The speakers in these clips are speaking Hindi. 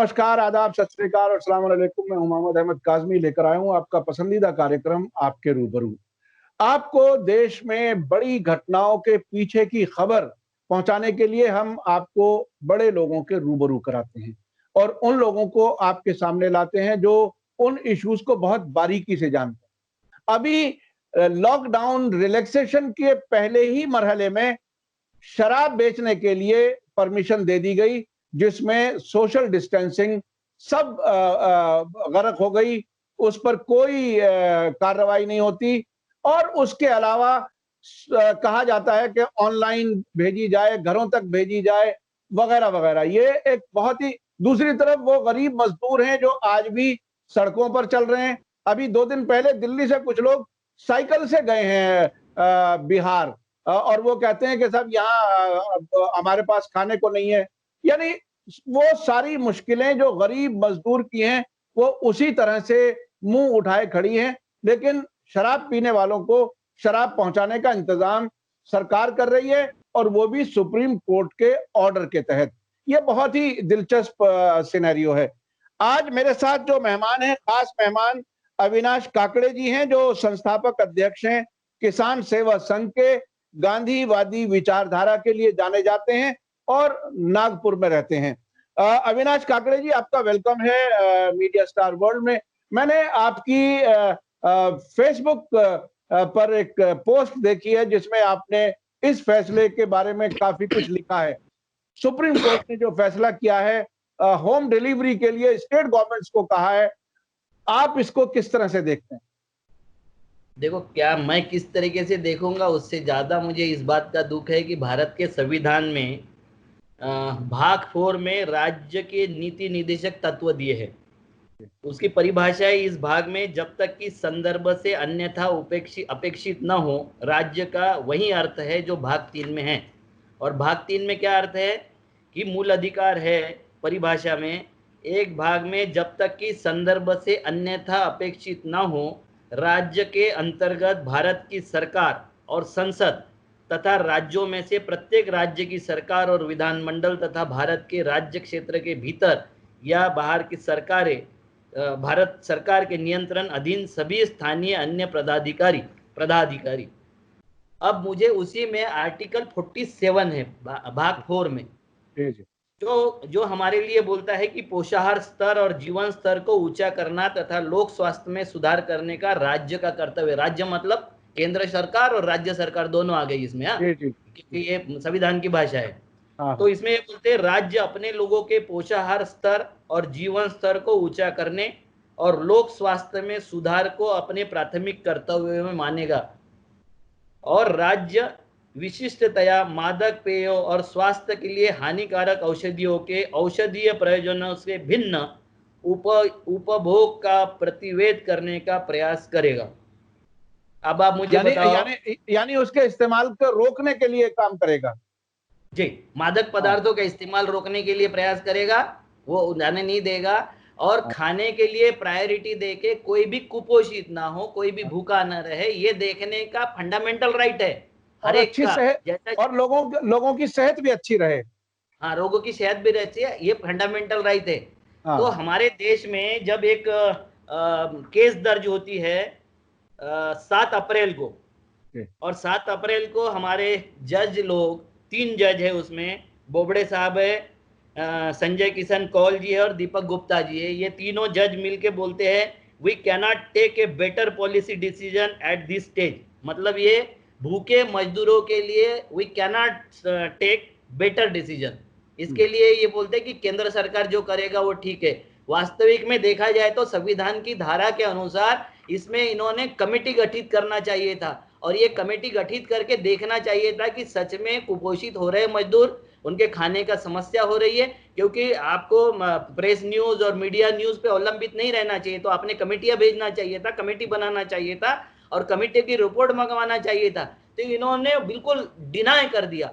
नमस्कार, आदाब, सत श्री अकाल और अस्सलाम वालेकुम। मैं हूं मोहम्मद अहमद काज़मी, लेकर आया हूं आपका पसंदीदा कार्यक्रम आपके रूबरू। आपको देश में बड़ी घटनाओं के पीछे की खबर पहुंचाने के लिए हम आपको बड़े लोगों के रूबरू कराते हैं और उन लोगों को आपके सामने लाते हैं जो उन इश्यूज को बहुत बारीकी से जानते हैं। अभी लॉकडाउन रिलैक्सेशन के पहले ही मरहले में शराब बेचने के लिए परमिशन दे दी गई, जिसमें सोशल डिस्टेंसिंग सब गर्क हो गई, उस पर कोई कार्रवाई नहीं होती और उसके अलावा कहा जाता है कि ऑनलाइन भेजी जाए, घरों तक भेजी जाए, वगैरह वगैरह। ये एक बहुत ही, दूसरी तरफ वो गरीब मजदूर हैं जो आज भी सड़कों पर चल रहे हैं। अभी 2 दिन पहले दिल्ली से कुछ लोग साइकिल से गए हैं बिहार, और वो कहते हैं कि साहब यहाँ हमारे पास खाने को नहीं है। यानी वो सारी मुश्किलें जो गरीब मजदूर की हैं वो उसी तरह से मुंह उठाए खड़ी हैं, लेकिन शराब पीने वालों को शराब पहुंचाने का इंतजाम सरकार कर रही है और वो भी सुप्रीम कोर्ट के ऑर्डर के तहत। ये बहुत ही दिलचस्प सिनेरियो है। आज मेरे साथ जो मेहमान हैं, खास मेहमान अविनाश काकड़े जी हैं, जो संस्थापक अध्यक्ष हैं किसान सेवा संघ के, गांधीवादी विचारधारा के लिए जाने जाते हैं और नागपुर में रहते हैं। अविनाश काकड़े जी, आपका वेलकम है मीडिया स्टार वर्ल्ड में। मैंने आपकी फेसबुक पर एक पोस्ट देखी है जिसमें आपने इस फैसले के बारे में काफी कुछ लिखा है। सुप्रीम कोर्ट ने जो फैसला किया है, होम डिलीवरी के लिए स्टेट गवर्नमेंट्स को कहा है, आप इसको किस तरह से देखते हैं? देखो, क्या मैं किस तरीके से देखूंगा, उससे ज्यादा मुझे इस बात का दुख है कि भारत के संविधान में भाग 4 में राज्य के नीति निर्देशक तत्व दिए हैं। उसकी परिभाषा है इस भाग में, जब तक कि संदर्भ से अन्यथा अपेक्षित न हो, राज्य का वही अर्थ है जो भाग 3 में है। और भाग 3 में क्या अर्थ है कि मूल अधिकार है परिभाषा में, एक भाग में जब तक कि संदर्भ से अन्यथा अपेक्षित न हो, राज्य के अंतर्गत भारत की सरकार और संसद तथा राज्यों में से प्रत्येक राज्य की सरकार और विधानमंडल तथा भारत के राज्य क्षेत्र के भीतर या बाहर की सरकारें भारत सरकार के नियंत्रण अधीन सभी स्थानीय अन्य पदाधिकारी। अब मुझे उसी में आर्टिकल 47 है भाग 4 में, जो हमारे लिए बोलता है कि पोषाहार स्तर और जीवन स्तर को ऊंचा करना तथा लोक स्वास्थ्य में सुधार करने का राज्य का कर्तव्य। राज्य मतलब केंद्र सरकार और राज्य सरकार दोनों आ गई इसमें, क्योंकि ये संविधान की भाषा है। तो इसमें ये बोलते हैं, राज्य अपने लोगों के पोषाहार स्तर और जीवन स्तर को ऊंचा करने और लोक स्वास्थ्य में सुधार को अपने प्राथमिक कर्तव्य में मानेगा और राज्य विशिष्टतया मादक पेयों और स्वास्थ्य के लिए हानिकारक औषधियों के औषधीय प्रयोजनों से भिन्न उपभोग का प्रतिवेद करने का प्रयास करेगा। अब आप मुझे बताओ। यानी उसके इस्तेमाल को रोकने के लिए काम करेगा। जी, मादक पदार्थों का इस्तेमाल रोकने के लिए प्रयास करेगा, वो जाने नहीं देगा। और खाने के लिए प्रायोरिटी देके कोई भी कुपोषित ना हो, कोई भी भूखा ना रहे, ये देखने का फंडामेंटल राइट है हर एक का। सेहत और लोगों की सेहत भी अच्छी रहे। हाँ, लोगों की सेहत भी रहती है, ये फंडामेंटल राइट है। तो हमारे देश में जब एक केस दर्ज होती है 7 अप्रैल को, और 7 अप्रैल को हमारे जज लोग, 3 जज है उसमें, बोबड़े साहब है, संजय किशन कौल जी है और दीपक गुप्ता जी है। ये तीनों जज मिलके बोलते हैं, we cannot take a better policy decision at this stage. मतलब ये भूखे मजदूरों के लिए we cannot take better decision. इसके लिए ये बोलते हैं कि केंद्र सरकार जो करेगा वो ठीक है। वास्तविक में देखा जाए तो संविधान की धारा के अनुसार इसमें इन्होंने कमेटी गठित करना चाहिए था, और ये कमेटी गठित करके देखना चाहिए था कि सच में कुपोषित हो रहे मजदूर, उनके खाने का समस्या हो रही है। क्योंकि आपको प्रेस न्यूज और मीडिया न्यूज पे अवलंबित नहीं रहना चाहिए, तो आपने कमेटियां भेजना चाहिए था, कमेटी बनाना चाहिए था और कमेटी की रिपोर्ट मंगवाना चाहिए था। तो इन्होंने बिल्कुल डिनाई कर दिया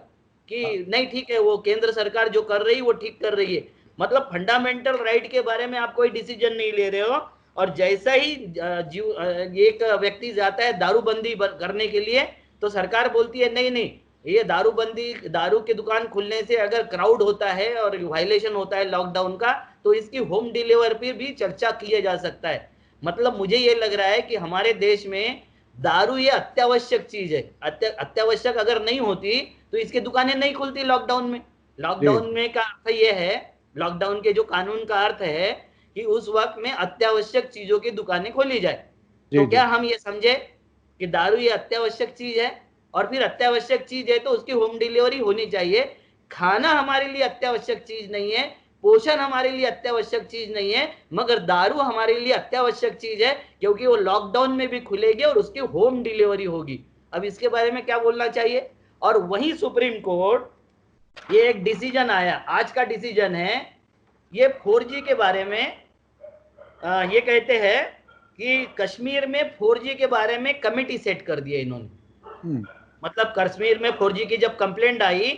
कि नहीं, ठीक है, वो केंद्र सरकार जो कर रही है वो ठीक कर रही है। मतलब फंडामेंटल राइट के बारे में आप कोई डिसीजन नहीं ले रहे हो। और जैसा ही एक व्यक्ति जाता है दारूबंदी करने के लिए, तो सरकार बोलती है नहीं नहीं, ये दारूबंदी, दारू की दुकान खुलने से अगर क्राउड होता है और वायलेशन होता है लॉकडाउन का, तो इसकी होम डिलीवरी पे भी चर्चा किया जा सकता है। मतलब मुझे ये लग रहा है कि हमारे देश में दारू ये अत्यावश्यक चीज है, अत्यावश्यक अगर नहीं होती तो इसकी दुकानें नहीं खुलती लॉकडाउन में। जी लॉकडाउन में का अर्थ ये है, लॉकडाउन के जो कानून का अर्थ है कि उस वक्त में अत्यावश्यक चीजों की दुकानें खोली जाए। जी तो जी क्या हम ये समझे कि दारू ये अत्यावश्यक चीज है, और फिर अत्यावश्यक चीज है तो उसकी होम डिलीवरी होनी चाहिए। खाना हमारे लिए अत्यावश्यक चीज नहीं है, पोषण हमारे लिए अत्यावश्यक चीज नहीं है, मगर दारू हमारे लिए अत्यावश्यक चीज है, क्योंकि वो लॉकडाउन में भी खुलेगी और उसकी होम डिलीवरी होगी। अब इसके बारे में क्या बोलना चाहिए। और वही सुप्रीम कोर्ट ये एक डिसीजन आया, आज का डिसीजन है, ये 4G के बारे में ये कहते हैं कि कश्मीर में 4G के बारे में कमेटी सेट कर दिया इन्होंने। मतलब कश्मीर में 4G की जब कंप्लेंट आई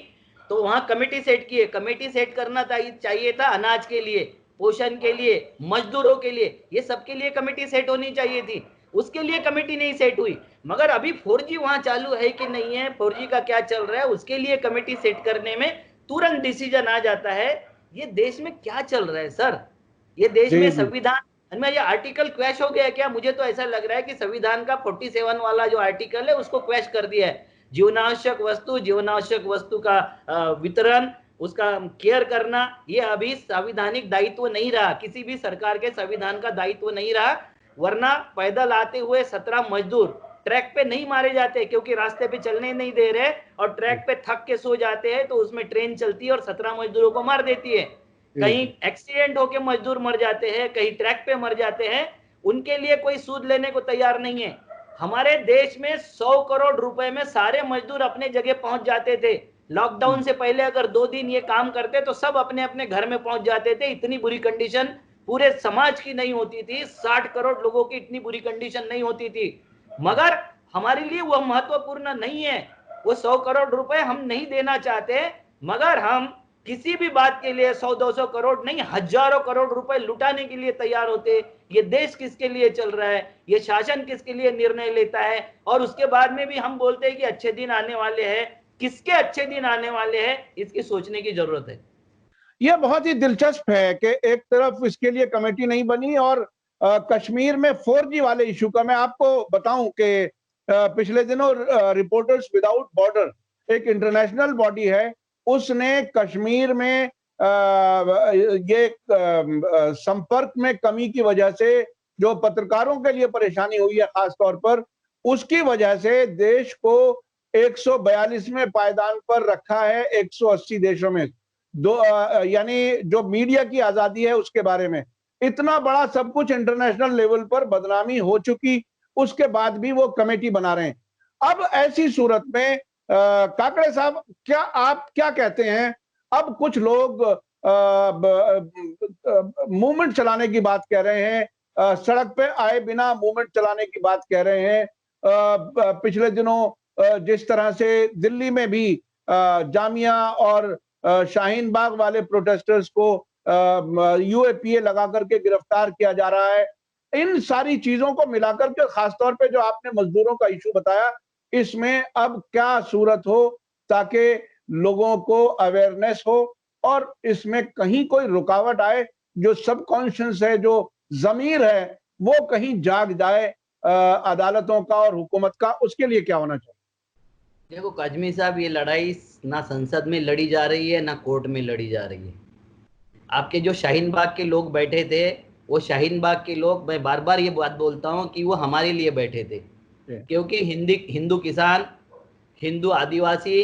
तो वहां कमेटी सेट की है। कमेटी सेट करना चाहिए था अनाज के लिए, पोषण के लिए, मजदूरों के लिए, ये सबके लिए कमेटी सेट होनी चाहिए थी। उसके लिए कमेटी नहीं सेट हुई। मगर अभी 4G वहां चालू है कि नहीं है, 4G का क्या चल रहा है, उसके लिए कमेटी सेट करने में तुरंत डिसीजन आ जाता है। ये देश में क्या चल रहा है सर। ये देश जी में जी संविधान में ये आर्टिकल क्वैश हो गया क्या। मुझे तो ऐसा लग रहा है कि संविधान का 47 वाला जो आर्टिकल है उसको क्वैश कर दिया है। जीवनावश्यक वस्तु का वितरण, उसका केयर करना, ये अभी संविधानिक दायित्व नहीं रहा, किसी भी सरकार के संविधान का दायित्व नहीं रहा। वरना पैदल आते हुए 17 मजदूर ट्रैक पे नहीं मारे जाते, क्योंकि रास्ते पे चलने नहीं दे रहे, और ट्रैक पे थक के सो जाते हैं तो उसमें ट्रेन चलती है और 17 मजदूरों को मार देती है। जी कहीं जी एक्सीडेंट होके मजदूर मर जाते हैं, कहीं ट्रैक पे मर जाते हैं, उनके लिए कोई सूद लेने को तैयार नहीं है। हमारे देश में 100 करोड़ रुपए में सारे मजदूर अपने जगह पहुंच जाते थे। लॉकडाउन से पहले अगर 2 दिन ये काम करते तो सब अपने अपने घर में पहुंच जाते थे। इतनी बुरी कंडीशन पूरे समाज की नहीं होती थी, 60 करोड़ लोगों की इतनी बुरी कंडीशन नहीं होती थी। मगर हमारे लिए वह महत्वपूर्ण नहीं है। वो 100 करोड़ रुपए हम नहीं देना चाहते, मगर हम किसी भी बात के लिए 100-200 करोड़ नहीं, हजारों करोड़ रुपए लुटाने के लिए तैयार होते। ये देश किसके लिए चल रहा है, ये शासन किसके लिए निर्णय लेता है, और उसके बाद में भी हम बोलते हैं कि अच्छे दिन आने वाले हैं। किसके अच्छे दिन आने वाले हैं, इसकी सोचने की जरूरत है। यह बहुत ही दिलचस्प है कि एक तरफ इसके लिए कमेटी नहीं बनी, और कश्मीर में 4G वाले इशू का मैं आपको बताऊं कि पिछले दिनों रिपोर्टर्स विदाउट बॉर्डर, एक इंटरनेशनल बॉडी है, उसने कश्मीर में ये संपर्क में कमी की वजह से जो पत्रकारों के लिए परेशानी हुई है खास तौर पर, उसकी वजह से देश को 142वें पायदान पर रखा है 180 देशों में। यानी जो मीडिया की आजादी है उसके बारे में इतना बड़ा सब कुछ इंटरनेशनल लेवल पर बदनामी हो चुकी, उसके बाद भी वो कमेटी बना रहे हैं। अब ऐसी सूरत में काकड़े साहब, क्या आप क्या कहते हैं। अब कुछ लोग मूवमेंट चलाने की बात कह रहे हैं, सड़क पे आए बिना मूवमेंट चलाने की बात कह रहे हैं। पिछले दिनों जिस तरह से दिल्ली में भी जामिया और शाहीन बाग वाले प्रोटेस्टर्स को यूएपीए लगा करके गिरफ्तार किया जा रहा है। इन सारी चीजों को मिलाकर के खासतौर पे जो आपने मजदूरों का इशू बताया, इसमें अब क्या सूरत हो ताकि लोगों को अवेयरनेस हो और इसमें कहीं कोई रुकावट आए, जो सबकॉन्शियस है, जो जमीर है, वो कहीं जाग जाए अदालतों का और हुकूमत का, उसके लिए क्या होना चाहिए। देखो काजमी साहब, ये लड़ाई ना संसद में लड़ी जा रही है ना कोर्ट में लड़ी जा रही है। आपके जो शाहीन बाग के लोग बैठे थे, वो शाहीन बाग के लोग, मैं बार बार ये बात बोलता हूँ कि वो हमारे लिए बैठे थे, क्योंकि हिंदू किसान, हिंदू आदिवासी,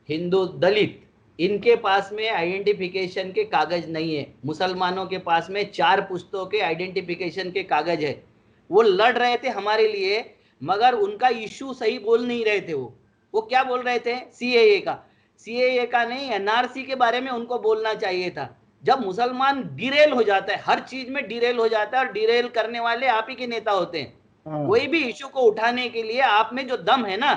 हिंदू दलित, इनके पास में आइडेंटिफिकेशन के कागज नहीं है। मुसलमानों के पास में 4 पुश्तों के आइडेंटिफिकेशन के कागज है। वो लड़ रहे थे हमारे लिए, मगर उनका इशू सही बोल नहीं रहे थे। वो क्या बोल रहे थे, सीएए का नहीं, एनआरसी के बारे में उनको बोलना चाहिए था। जब मुसलमान डिरेल हो जाता है, हर चीज में डिरेल हो जाता है, और डिरेल करने वाले आप ही के नेता होते हैं। कोई भी इशू को उठाने के लिए आप में जो दम है ना,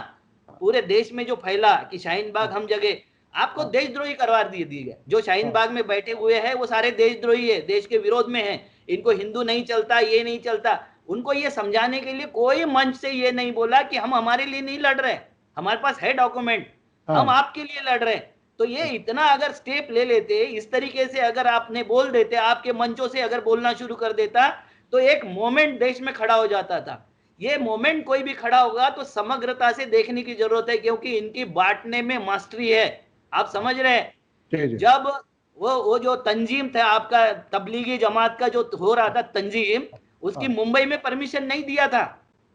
पूरे देश में जो फैला कि शाहीन बाग हम जगह, आपको देशद्रोही करार दिए दिए गए। जो शाहीन बाग में बैठे हुए हैं वो सारे देशद्रोही है, देश के विरोध में है, इनको हिंदू नहीं चलता, ये नहीं चलता। उनको ये समझाने के लिए कोई मंच से ये नहीं बोला कि हम हमारे लिए नहीं लड़ रहे, हमारे पास है डॉक्यूमेंट, हम आपके लिए लड़ रहे हैं। तो ये इतना अगर स्टेप ले लेते, इस तरीके से अगर आपने बोल देते, आपके मंचों से अगर बोलना शुरू कर देता, तो एक मोमेंट देश में खड़ा हो जाता था। ये मोमेंट कोई भी खड़ा होगा तो समग्रता से देखने की जरूरत है, क्योंकि इनकी बांटने में मास्टरी है। आप समझ रहे हैं? जब वो जो तंजीम था आपका, तबलीगी जमात का जो हो रहा था तंजीम, उसकी मुंबई में परमिशन नहीं दिया था,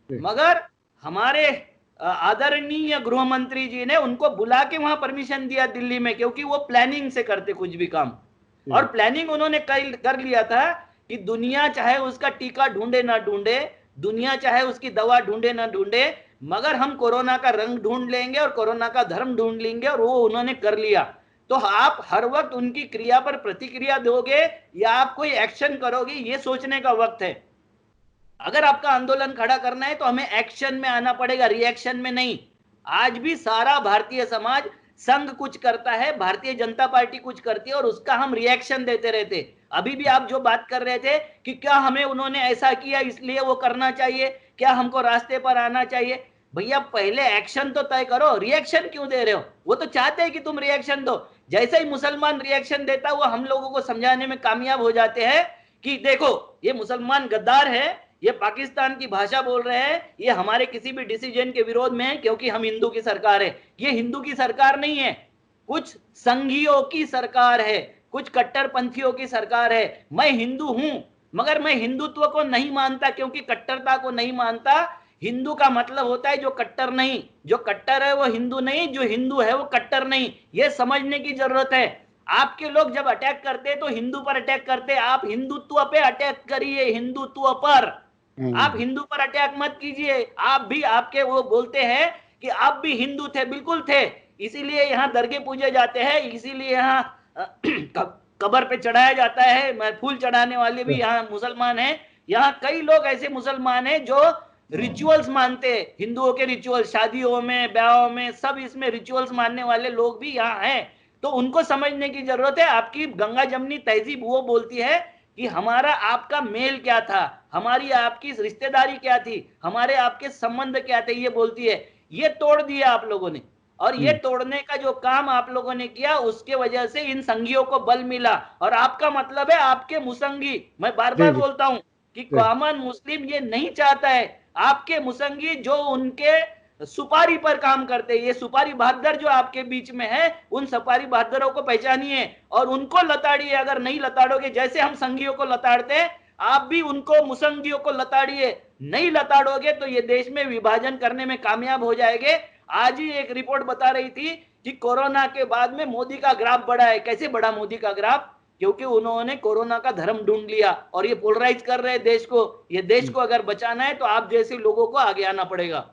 मगर हमारे आदरणीय गृह मंत्री जी ने उनको बुला के वहां परमिशन दिया दिल्ली में, क्योंकि वो प्लानिंग से करते कुछ भी काम। और प्लानिंग उन्होंने कर लिया था कि दुनिया चाहे उसका टीका ढूंढे ना ढूंढे, दुनिया चाहे उसकी दवा ढूंढे ना ढूंढे, मगर हम कोरोना का रंग ढूंढ लेंगे और कोरोना का धर्म ढूंढ लेंगे, और वो उन्होंने कर लिया। तो आप हर वक्त उनकी क्रिया पर प्रतिक्रिया दोगे या आप कोई एक्शन करोगे, ये सोचने का वक्त है। अगर आपका आंदोलन खड़ा करना है तो हमें एक्शन में आना पड़ेगा, रिएक्शन में नहीं। आज भी सारा भारतीय समाज, संघ कुछ करता है, भारतीय जनता पार्टी कुछ करती है, और उसका हम रिएक्शन देते रहते। अभी भी आप जो बात कर रहे थे कि क्या हमें उन्होंने ऐसा किया इसलिए वो करना चाहिए, क्या हमको रास्ते पर आना चाहिए, भैया पहले एक्शन तो तय करो, रिएक्शन क्यों दे रहे हो? वो तो चाहते हैं कि तुम रिएक्शन दो। जैसे ही मुसलमान रिएक्शन देता, वो हम लोगों को समझाने में कामयाब हो जाते हैं कि देखो ये मुसलमान गद्दार है, ये पाकिस्तान की भाषा बोल रहे हैं, ये हमारे किसी भी डिसीजन के विरोध में है, क्योंकि हम हिंदू की सरकार है। ये हिंदू की सरकार नहीं है, कुछ संघियों की सरकार है, कुछ कट्टरपंथियों की सरकार है। मैं हिंदू हूं, मगर मैं हिंदुत्व को नहीं मानता, क्योंकि कट्टरता को नहीं मानता। हिंदू का मतलब होता है जो कट्टर नहीं, जो कट्टर है वो हिंदू नहीं, जो हिंदू है वो कट्टर नहीं। ये समझने की जरूरत है। आपके लोग जब अटैक करते तो हिंदू पर अटैक करते, आप हिंदुत्व पे अटैक करिए, हिंदुत्व पर। आप हिंदू पर अटैक मत कीजिए। आप भी, आपके वो बोलते हैं कि आप भी हिंदू थे, बिल्कुल थे, इसीलिए यहाँ दरगाह पूजे जाते हैं, इसीलिए यहाँ कब्र पे चढ़ाया जाता है, फूल चढ़ाने वाले भी यहाँ मुसलमान हैं। यहाँ कई लोग ऐसे मुसलमान हैं जो रिचुअल्स मानते हैं, हिंदुओं के रिचुअल्स, शादियों में, ब्याहों में, सब इसमें रिचुअल्स मानने वाले लोग भी यहाँ हैं। तो उनको समझने की जरूरत है। आपकी गंगा जमनी तहजीब वो बोलती है कि हमारा आपका मेल क्या था, हमारी आपकी रिश्तेदारी क्या थी, हमारे आपके संबंध क्या थे, ये बोलती है। ये तोड़ दिया आप लोगों ने, और ये तोड़ने का जो काम आप लोगों ने किया, उसके वजह से इन संघियों को बल मिला। और आपका मतलब है आपके मुसंगी। मैं बार बार बोलता हूं कि कॉमन मुस्लिम ये नहीं चाहता है, आपके मुसंगी जो उनके सुपारी पर काम करते हैं, ये सुपारी बहादुर जो आपके बीच में है, उन सुपारी बहादुरों को पहचानिए और उनको लताड़िए। अगर नहीं लताड़ोगे, जैसे हम संघियों को लताड़ते हैं, आप भी उनको, मुसंगियों को लताड़िए। नहीं लताड़ोगे तो ये देश में विभाजन करने में कामयाब हो जाएंगे। आज ही एक रिपोर्ट बता रही थी कि कोरोना के बाद में मोदी का ग्राफ बढ़ा है। कैसे बढ़ा मोदी का ग्राफ? क्योंकि उन्होंने कोरोना का धर्म ढूंढ लिया और ये पोलराइज कर रहे हैं देश को। ये देश को अगर बचाना है तो आप जैसे लोगों को आगे आना पड़ेगा।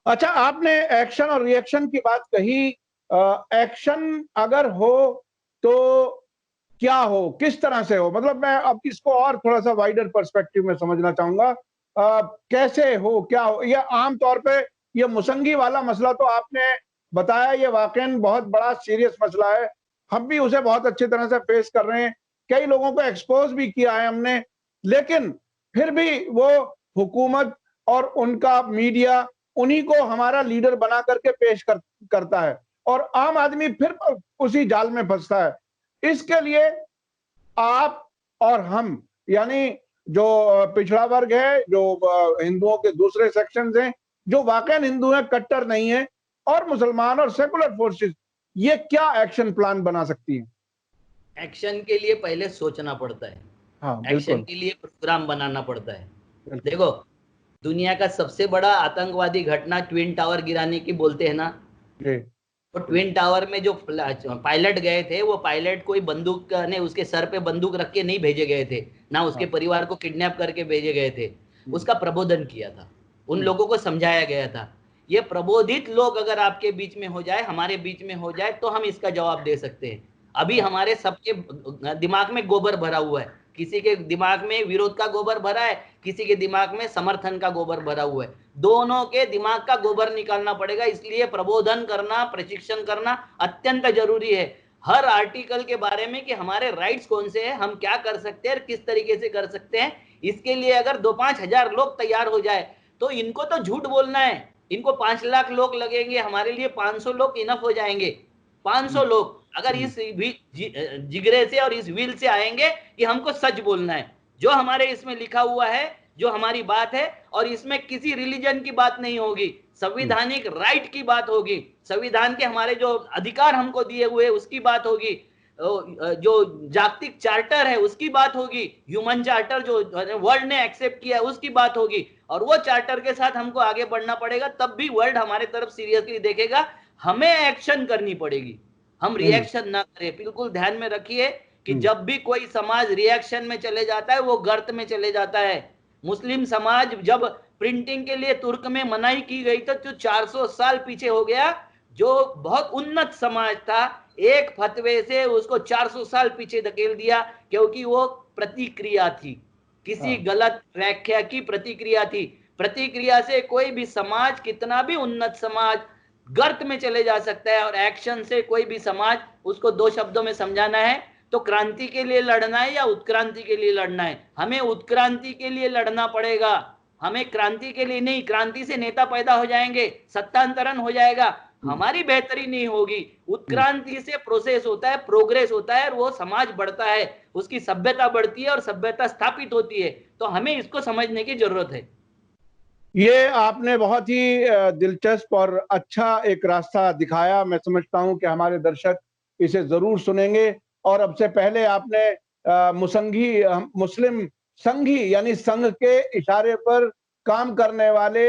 अच्छा, आपने एक्शन और रिएक्शन की बात कही। एक्शन अगर हो तो क्या हो, किस तरह से हो? मतलब मैं अब इसको और थोड़ा सा वाइडर पर्सपेक्टिव में समझना चाहूंगा। कैसे हो, क्या हो? ये आमतौर पे ये मुसंगी वाला मसला तो आपने बताया, ये वाकई बहुत बड़ा सीरियस मसला है। हम भी उसे बहुत अच्छी तरह से फेस कर रहे हैं, कई लोगों को एक्सपोज भी किया है हमने, लेकिन फिर भी वो हुकूमत और उनका मीडिया उन्हीं को हमारा लीडर बना करके पेश करता है, और आम आदमी फिर उसी जाल में फंसता है। इसके लिए आप और हम, यानी जो पिछड़ा वर्ग है, जो हिंदुओं के दूसरे सेक्शंस हैं, जो वाकई हिंदू हैं, कट्टर नहीं है, और मुसलमान और सेकुलर फोर्सेस, ये क्या एक्शन प्लान बना सकती हैं? एक्शन के लिए पहले सोचना पड़ता है। हाँ, एक्शन के लिए प्रोग्राम बनाना पड़ता है। देखो, दुनिया का सबसे बड़ा आतंकवादी घटना ट्विन टावर गिराने की बोलते हैं ना, तो ट्विन टावर में जो पायलट गए थे, वो पायलट कोई बंदूक ने उसके सर पे बंदूक रख के नहीं भेजे गए थे, ना उसके परिवार को किडनैप करके भेजे गए थे। उसका प्रबोधन किया था, उन लोगों को समझाया गया था। ये प्रबोधित लोग अगर आपके बीच में हो जाए, हमारे बीच में हो जाए, तो हम इसका जवाब दे सकते हैं। अभी हमारे सबके दिमाग में गोबर भरा हुआ है, किसी के दिमाग में विरोध का गोबर भरा है, किसी के दिमाग में समर्थन का गोबर भरा हुआ है। दोनों के दिमाग का गोबर निकालना पड़ेगा। इसलिए प्रबोधन करना, प्रशिक्षण करना अत्यंत जरूरी है, हर आर्टिकल के बारे में कि हमारे राइट्स कौन से हैं, हम क्या कर सकते हैं और किस तरीके से कर सकते हैं। इसके लिए अगर 2-5 हजार लोग तैयार हो जाए, तो इनको तो झूठ बोलना है, इनको 5 लाख लोग लगेंगे, हमारे लिए 500 लोग इनफ हो जाएंगे। 500 लोग अगर इस जिगरे से और इस विल से आएंगे कि हमको सच बोलना है, जो हमारे इसमें लिखा हुआ है, जो हमारी बात है, और इसमें किसी रिलीजन की बात नहीं होगी, संवैधानिक राइट की बात होगी, संविधान के हमारे जो अधिकार हमको दिए हुए उसकी बात होगी, जो जागतिक चार्टर है उसकी बात होगी, ह्यूमन चार्टर जो वर्ल्ड ने एक्सेप्ट किया है उसकी बात होगी, और वो चार्टर के साथ हमको आगे बढ़ना पड़ेगा, तब भी वर्ल्ड हमारे तरफ सीरियसली देखेगा। हमें एक्शन करनी पड़ेगी, हम रिएक्शन ना करें। बिल्कुल ध्यान में रखिए कि जब भी कोई समाज रिएक्शन में चले जाता है वो गर्त में चले जाता है। मुस्लिम समाज जब प्रिंटिंग के लिए तुर्क में मनाही की गई तो 400 साल पीछे हो गया, जो बहुत उन्नत समाज था, एक फतवे से उसको 400 साल पीछे धकेल दिया, क्योंकि वो प्रतिक्रिया थी, किसी गलत व्याख्या की प्रतिक्रिया थी। प्रतिक्रिया से कोई भी समाज, कितना भी उन्नत समाज, गर्त में चले जा सकता है, और एक्शन से कोई भी समाज, उसको 2 शब्दों में समझाना है तो क्रांति के लिए लड़ना है या उत्क्रांति के लिए लड़ना है। हमें उत्क्रांति के लिए लड़ना पड़ेगा, हमें क्रांति के लिए नहीं। क्रांति से नेता पैदा हो जाएंगे, सत्तांतरण हो जाएगा, हमारी बेहतरी नहीं होगी। उत्क्रांति से प्रोसेस होता है, प्रोग्रेस होता है, और वो समाज बढ़ता है, उसकी सभ्यता बढ़ती है और सभ्यता स्थापित होती है। तो हमें इसको समझने की जरूरत है। ये आपने बहुत ही दिलचस्प और अच्छा एक रास्ता दिखाया। मैं समझता हूं कि हमारे दर्शक इसे जरूर सुनेंगे। और अब से पहले आपने मुस्लिम संघी यानी संघ के इशारे पर काम करने वाले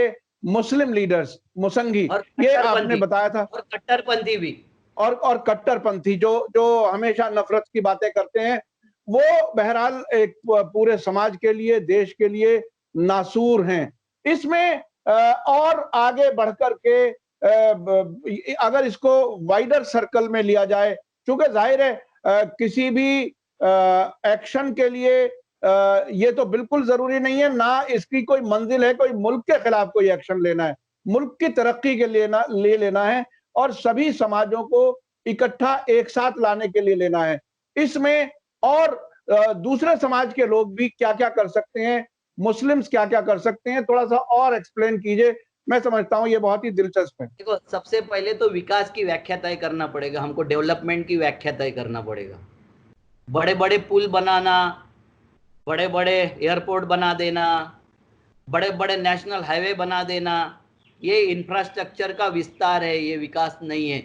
मुस्लिम लीडर्स, मुसंघी, ये आपने बताया था, और कट्टरपंथी भी, और कट्टरपंथी जो जो हमेशा नफरत की बातें करते हैं, वो बहरहाल एक पूरे समाज के लिए, देश के लिए नासूर हैं। इसमें और आगे बढ़कर के अगर इसको वाइडर सर्कल में लिया जाए, क्योंकि जाहिर है किसी भी एक्शन के लिए ये तो बिल्कुल जरूरी नहीं है, ना इसकी कोई मंजिल है कोई मुल्क के खिलाफ कोई एक्शन लेना है, मुल्क की तरक्की के लिए ले लेना है, और सभी समाजों को इकट्ठा एक साथ लाने के लिए लेना है। इसमें और दूसरे समाज के लोग भी क्या क्या कर सकते हैं, मुस्लिम्स क्या क्या कर सकते हैं, थोड़ा सा और एक्सप्लेन कीजिए। मैं समझता हूं ये बहुत ही दिलचस्प है। देखो, सबसे पहले तो विकास की व्याख्या तय करना पड़ेगा, हमको डेवलपमेंट की व्याख्या तय करना पड़ेगा। बड़े बड़े पुल बनाना, बड़े बड़े एयरपोर्ट बना देना, बड़े बड़े नेशनल हाईवे बना देना, ये इंफ्रास्ट्रक्चर का विस्तार है, ये विकास नहीं है।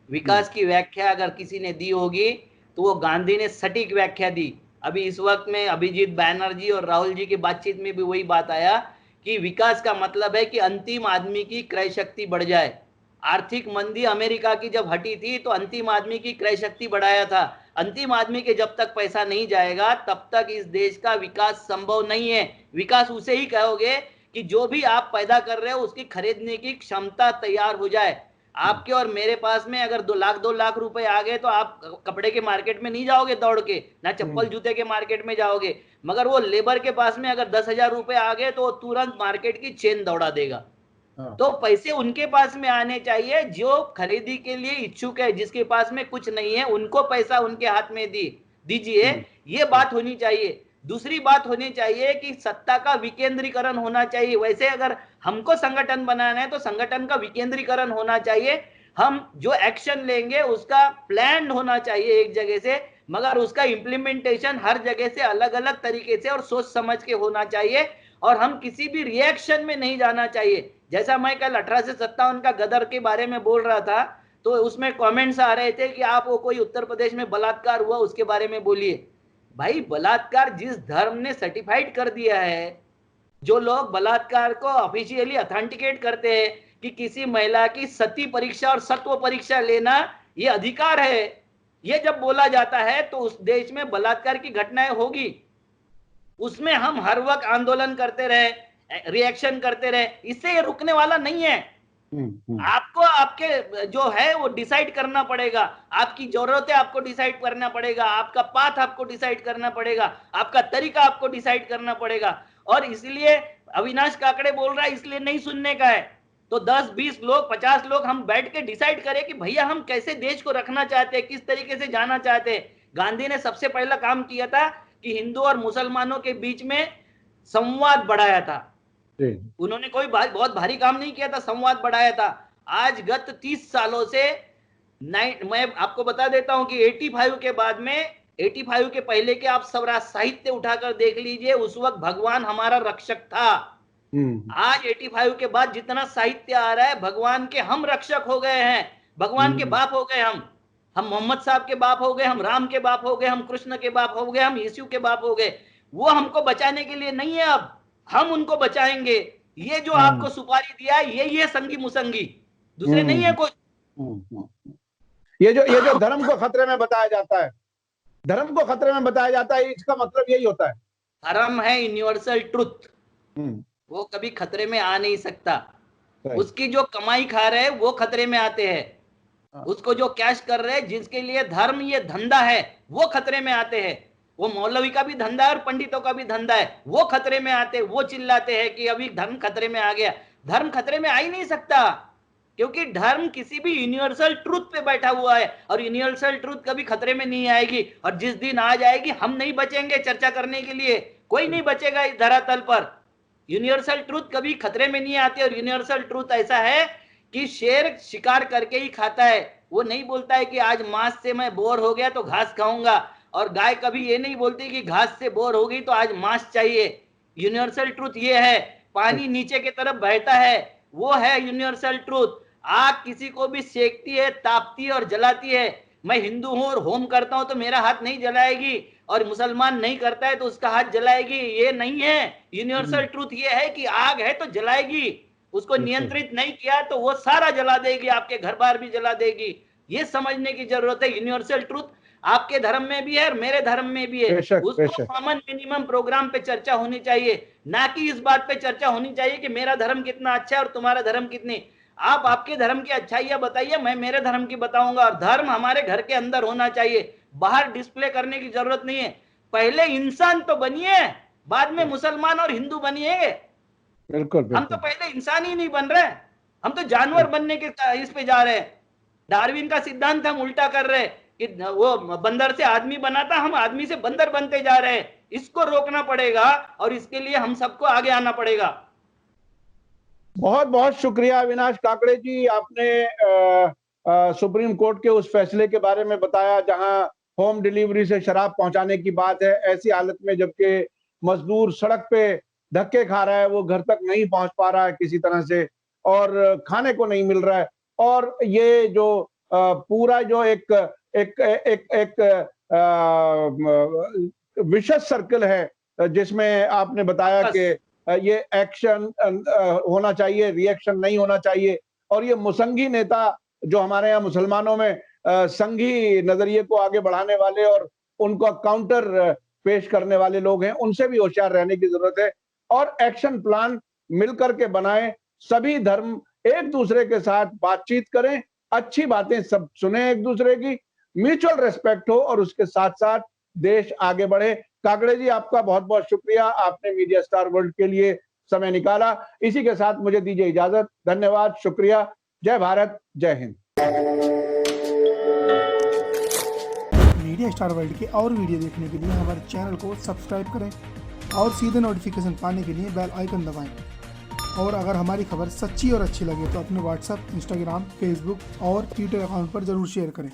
विकास की व्याख्या अगर किसी ने दी होगी तो वो गांधी ने सटीक व्याख्या दी। अभी इस वक्त में अभिजीत बैनर्जी और राहुल जी की बातचीत में भी वही बात आया कि विकास का मतलब है कि अंतिम आदमी की क्रय शक्ति बढ़ जाए। आर्थिक मंदी अमेरिका की जब हटी थी तो अंतिम आदमी की क्रय शक्ति बढ़ाया था। अंतिम आदमी के जब तक पैसा नहीं जाएगा तब तक इस देश का विकास संभव नहीं है। विकास उसे ही कहोगे कि जो भी आप पैदा कर रहे हो उसकी खरीदने की क्षमता तैयार हो जाए। आपके और मेरे पास में अगर 2 लाख रुपए आ गए तो आप कपड़े के मार्केट में नहीं जाओगे दौड़ के, ना चप्पल जूते के मार्केट में जाओगे, मगर वो लेबर के पास में अगर 10,000 रुपए आ गए तो तुरंत मार्केट की चेन दौड़ा देगा। तो पैसे उनके पास में आने चाहिए जो खरीदी के लिए इच्छुक है, जिसके पास में कुछ नहीं है उनको पैसा उनके हाथ में दीजिए, ये बात होनी चाहिए। दूसरी बात होनी चाहिए कि सत्ता का विकेंद्रीकरण होना चाहिए। वैसे अगर हमको संगठन बनाना है तो संगठन का विकेंद्रीकरण होना चाहिए। हम जो एक्शन लेंगे उसका प्लान होना चाहिए एक जगह से, मगर उसका इंप्लीमेंटेशन हर जगह से अलग अलग तरीके से और सोच समझ के होना चाहिए, और हम किसी भी रिएक्शन में नहीं जाना चाहिए। जैसा मैं कल 1857 का गदर के बारे में बोल रहा था तो उसमें कमेंट्स आ रहे थे कि आप वो कोई उत्तर प्रदेश में बलात्कार हुआ उसके बारे में बोलिए। भाई, बलात्कार जिस धर्म ने सर्टिफाइड कर दिया है, जो लोग बलात्कार को ऑफिशियली अथेंटिकेट करते हैं कि किसी महिला की सती परीक्षा और सत्व परीक्षा लेना ये अधिकार है, ये जब बोला जाता है तो उस देश में बलात्कार की घटनाएं होगी। उसमें हम हर वक्त आंदोलन करते रहे, रिएक्शन करते रहे, इससे ये रुकने वाला नहीं है। आपको आपके जो है वो डिसाइड करना पड़ेगा, आपकी जरूरतें आपको डिसाइड करना पड़ेगा, आपका पाथ आपको डिसाइड करना पड़ेगा, आपका तरीका आपको डिसाइड करना पड़ेगा। और इसलिए अविनाश काकड़े बोल रहा है इसलिए नहीं सुनने का है, तो 10, 20 लोग, 50 लोग हम बैठ के डिसाइड करें कि भैया हम कैसे देश को रखना चाहते हैं, किस तरीके से जाना चाहते हैं। गांधी ने सबसे पहला काम किया था कि हिंदू और मुसलमानों के बीच में संवाद बढ़ाया था। उन्होंने कोई बहुत भारी काम नहीं किया था, संवाद बढ़ाया था। आज गत 30 सालों से मैं आपको बता देता हूं कि 85 के बाद में, 85 के पहले के आप सब साहित्य उठाकर देख लीजिए, उस वक्त भगवान हमारा रक्षक था। आज 85 के बाद जितना साहित्य आ रहा है, भगवान के हम रक्षक हो गए हैं, भगवान के बाप हो गए हम मोहम्मद साहब के बाप हो गए, हम राम के बाप हो गए, हम कृष्ण के बाप हो गए, हम यीशु के बाप हो गए। वो हमको बचाने के लिए नहीं है, अब हम उनको बचाएंगे। ये जो आपको सुपारी दिया है, ये संगी मुसंगी, दूसरे नहीं है कोई। ये जो धर्म को खतरे में बताया जाता है, धर्म को खतरे में बताया जाता है, इसका मतलब यही होता है। धर्म है यूनिवर्सल ट्रुथ, वो कभी खतरे में आ नहीं सकता। उसकी जो कमाई खा रहे हैं वो खतरे में आते हैं, उसको जो कैश कर रहे हैं, जिसके लिए धर्म ये धंधा है, वो खतरे में आते हैं। वो मौलवी का भी धंधा है और पंडितों का भी धंधा है, वो खतरे में आते हैं, वो चिल्लाते हैं कि अभी धर्म खतरे में आ गया। धर्म खतरे में आ ही नहीं सकता, क्योंकि धर्म किसी भी यूनिवर्सल ट्रूथ पे बैठा हुआ है, और यूनिवर्सल ट्रूथ कभी खतरे में नहीं आएगी। और जिस दिन आ जाएगी, हम नहीं बचेंगे चर्चा करने के लिए, कोई नहीं बचेगा इस धरातल पर। यूनिवर्सल ट्रूथ कभी खतरे में नहीं आती। और यूनिवर्सल ट्रूथ ऐसा है कि शेर शिकार करके ही खाता है, वो नहीं बोलता है कि आज मांस से मैं बोर हो गया तो घास खाऊंगा, और गाय कभी ये नहीं बोलती कि घास से बोर हो गई तो आज मांस चाहिए। यूनिवर्सल ट्रूथ ये है। पानी नीचे की तरफ बहता है, वो है यूनिवर्सल ट्रूथ। आग किसी को भी सेकती है, तापती है और जलाती है। मैं हिंदू हूं और होम करता हूं तो मेरा हाथ नहीं जलाएगी, और मुसलमान नहीं करता है तो उसका हाथ जलाएगी, ये नहीं है। यूनिवर्सल ट्रूथ ये है कि आग है तो जलाएगी, उसको नियंत्रित नहीं किया तो वो सारा जला देगी, आपके घर बार भी जला देगी। ये समझने की जरूरत है। यूनिवर्सल ट्रूथ आपके धर्म में भी है और मेरे धर्म में भी है। उसको कॉमन मिनिमम प्रोग्राम पे चर्चा होनी चाहिए, ना कि इस बात पे चर्चा होनी चाहिए कि मेरा धर्म कितना अच्छा है और तुम्हारा धर्म कितनी। आप आपके धर्म की अच्छाइयां बताइए, मैं मेरे धर्म की बताऊंगा। और धर्म हमारे घर के अंदर होना चाहिए, बाहर डिस्प्ले करने की जरूरत नहीं है। पहले इंसान तो बनिए, बाद में मुसलमान और हिंदू बनिए। बिल्कुल। हम तो पहले इंसान ही नहीं बन रहे, हम तो जानवर बनने के इस पे जा रहे हैं। डार्विन का सिद्धांत हम उल्टा कर रहे हैं कि वो बंदर से आदमी बना था, हम आदमी से बंदर बनते जा रहे हैं। इसको रोकना पड़ेगा और इसके लिए हम सबको आगे आना पड़ेगा। बहुत बहुत शुक्रिया अविनाश काकड़े जी, आपने सुप्रीम कोर्ट के उस फैसले के बारे में बताया जहां होम डिलीवरी से शराब पहुंचाने की बात है। ऐसी हालत में जबकि मजदूर सड़क पे धक्के खा रहा है, वो घर तक नहीं पहुंच पा रहा है किसी तरह से, और खाने को नहीं मिल रहा है। और ये जो पूरा जो एक एक एक, एक विशेष सर्कल है, जिसमें आपने बताया कि ये एक्शन होना चाहिए, रिएक्शन नहीं होना चाहिए। और ये मुसंगी नेता जो हमारे यहाँ मुसलमानों में संघी नजरिए को आगे बढ़ाने वाले और उनको काउंटर पेश करने वाले लोग हैं, उनसे भी होशियार रहने की जरूरत है। और एक्शन प्लान मिलकर के बनाएं, सभी धर्म एक दूसरे के साथ बातचीत करें, अच्छी बातें सब सुने एक दूसरे की, म्यूचुअल रेस्पेक्ट हो और उसके साथ साथ देश आगे बढ़े। काकड़े जी, आपका बहुत बहुत शुक्रिया, आपने मीडिया स्टार वर्ल्ड के लिए समय निकाला। इसी के साथ मुझे दीजिए इजाजत। धन्यवाद, शुक्रिया। जय भारत, जय हिंद। मीडिया स्टार वर्ल्ड के और वीडियो देखने के लिए हमारे चैनल को सब्सक्राइब करें और सीधे नोटिफिकेशन पाने के लिए बेल आइकन दबाएं। और अगर हमारी खबर सच्ची और अच्छी लगे तो अपने व्हाट्सएप, इंस्टाग्राम, फेसबुक और ट्विटर अकाउंट पर जरूर शेयर करें।